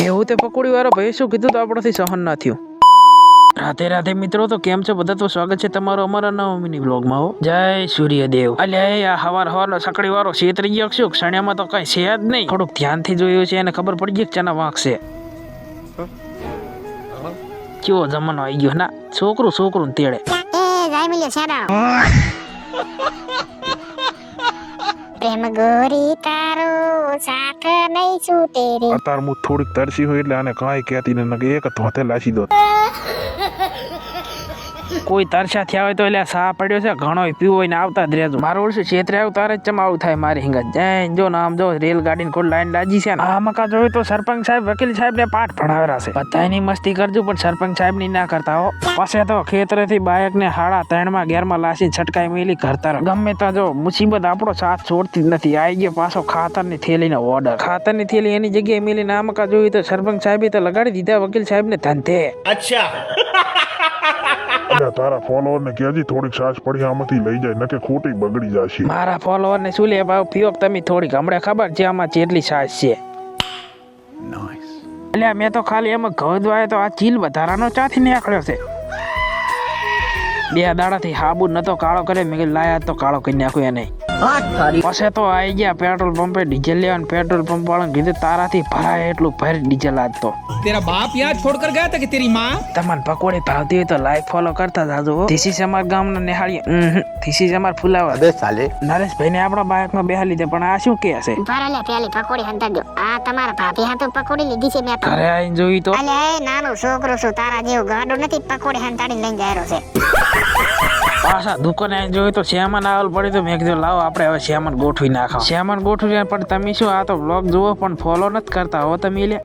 એવું તે પકોડી વાળો ભાઈ શું કીધું તો આપણાથી સહન ના થયું. રાધે રાધે મિત્રો, તો કેમ છો બધા? તો સ્વાગત છે તમારો અમારા નવા મિની બ્લોગમાં. હો જય સૂર્યદેવ. અલ્યા આ હવાનો સકડી વાળો છેતરી ગયો છું. ક્ષણ્યામાં તો કઈ છે જ નહીં. થોડુંક ધ્યાનથી જોયું છે અને ખબર પડી ગઈ કે ચાના વાંક છે. કેવો જમાનો આવી ગયો ના, છોકરું તેડે. પ્રેમ ગોરી તારો સાથ નહીં છૂટે રે. અત્યારે હું થોડીક તરસી હોય એટલે આને કાંઈ કહેતી ને એક ધોતે લાસી દો. કોઈ તરસા થયા હોય તો એટલે સા પડ્યો છે ઘણો પીવો હોય ને આવતા જ રહેજો. મારું વર્ષે છેતરે આવું તારે જ ચમાવું થાય મારી હિંગત. જૈન જો નામ જો રેલગાડી ખોડ લાઈન લાજી છે ને. આ મકા જોયું તો સરપંચ સાહેબ વકીલ સાહેબ ને પાઠ ભણાવેલા છે. બધાની મસ્તી કરજો પણ સરપંચ સાહેબ ની ના કરતા હો. પાસે તો ખેતરેથી બાયક ને 3:30 ગેરમાં લાસી છટકાઈ મેલી ઘરતા ગમે તા જો મુસીબત આપણો સાથ છોડતી જ નથી. આવી ગયો પાછો ખાતર ની થેલી નો ઓર્ડર. ખાતર ની થેલી એની જગ્યાએ મેલી ના મકા જોયું તો સરપંચ સાહેબે તો લગાડી દીધા વકીલ સાહેબ ને ધંધે. अच्छा તારા ફોલોવર ને કહેજી થોડીક સાસ પડી આમાંથી લઈ જાય નકે ખોટી બગડી જશે. મારા ફોલોવર ને શું લે ભાવ પીઓ તમે થોડીક હમણાં ખબર છે આમાં જેટલી સાસ છે. એટલે મેં તો ખાલી એમાં ઘઉં દવાય તો આ ચીલ વધારાનો ચાથી નીકળ્યો છે. 2 દાડાથી હાબુ નતો કાળો કરે મેં લાયા તો કાળો કરી નાખ્યો એને. પછી તો આવી ગયા પેટ્રોલ પંપે ડીઝલ લેવાનું. પેટ્રોલ પંપ વાળાને કીધું તારાથી ભરાય એટલું ભર ડીઝલ આજ તો. तेरा बाप यहाँ छोड़कर गया था कि तेरी माँ? તમને પકોડી ભાવતી હોય તો લાઈક ફોલો કરતા જાજો. ધીસ ઇઝ અમાર ગામના નેહાળીએ. ધીસ ઇઝ અમાર ફુલાવા. અબે સાલે નરેશભાઈ ને આપણા બાઇકમાં બેહા લીધે પણ આ શું કે છે? ભરાલે પેલી પકોડી હંતા દો. આ તમારા ભાભી હાથું પકોડી લીધી છે મેં તો. ઘરે આવીને જોઈ તો અલે એ નાનો છોકરો છું તારા જેવો ગાડો નથી પકોડી હંતાડી લઈને જાયરો છે. પાછા દુકાને આવીને જોયું તો શ્યામાન આવલ પડી તો મેં કીધું લાવો આપણે હવે શ્યામાન ગોઠવી નાખો. શ્યામાન ગોઠવી પણ તમે શું આ તો બ્લોગ જુઓ પણ ફોલો નથી કરતા હો તમે.